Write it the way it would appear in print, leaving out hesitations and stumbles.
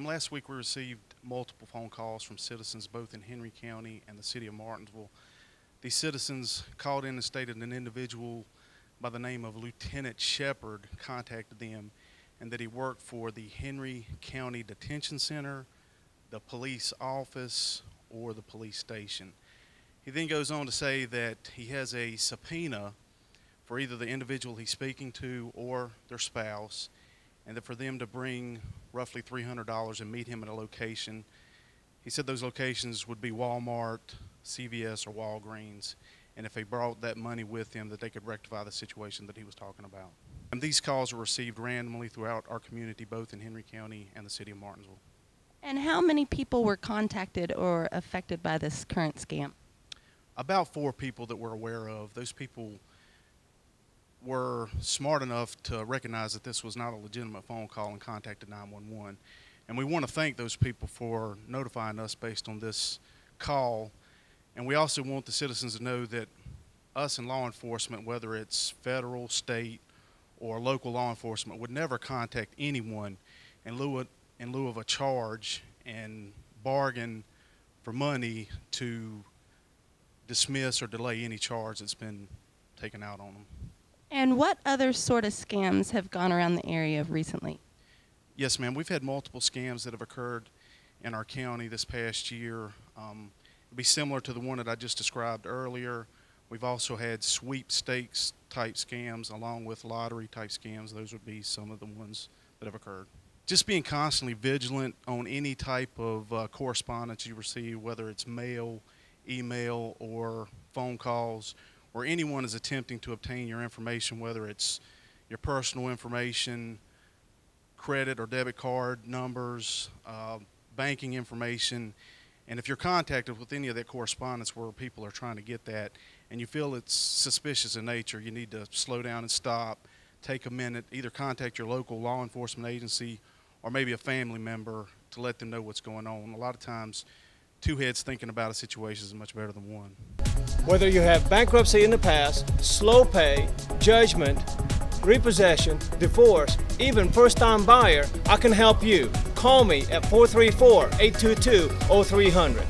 Last week we received multiple phone calls from citizens both in Henry County and the city of Martinsville. These citizens called in and stated an individual by the name of Lieutenant Shepard contacted them and that he worked for the Henry County Detention Center, the police office, or the police station. He then goes on to say that he has a subpoena for either the individual he's speaking to or their spouse, and that for them to bring roughly $300 and meet him at a location. He said those locations would be Walmart, CVS, or Walgreens, and if they brought that money with them that they could rectify the situation that he was talking about. And these calls were received randomly throughout our community, both in Henry County and the city of Martinsville. And how many people were contacted or affected by this current scam? About 4 people that we're aware of. Those people were smart enough to recognize that this was not a legitimate phone call and contacted 911. And we want to thank those people for notifying us based on this call. And we also want the citizens to know that us in law enforcement, whether it's federal, state, or local law enforcement, would never contact anyone in lieu of a charge and bargain for money to dismiss or delay any charge that's been taken out on them. And what other sort of scams have gone around the area recently? Yes, ma'am. We've had multiple scams that have occurred in our county this past year. It'd be similar to the one that I just described earlier. We've also had sweepstakes type scams along with lottery type scams. Those would be some of the ones that have occurred. Just being constantly vigilant on any type of correspondence you receive, whether it's mail, email, or phone calls, or anyone is attempting to obtain your information, whether it's your personal information, credit or debit card numbers, banking information. And if you're contacted with any of that correspondence where people are trying to get that and you feel it's suspicious in nature, you need to slow down and stop, take a minute, either contact your local law enforcement agency or maybe a family member to let them know what's going on. A lot of times, 2 heads thinking about a situation is much better than one. Whether you have bankruptcy in the past, slow pay, judgment, repossession, divorce, even first-time buyer, I can help you. Call me at 434-822-0300.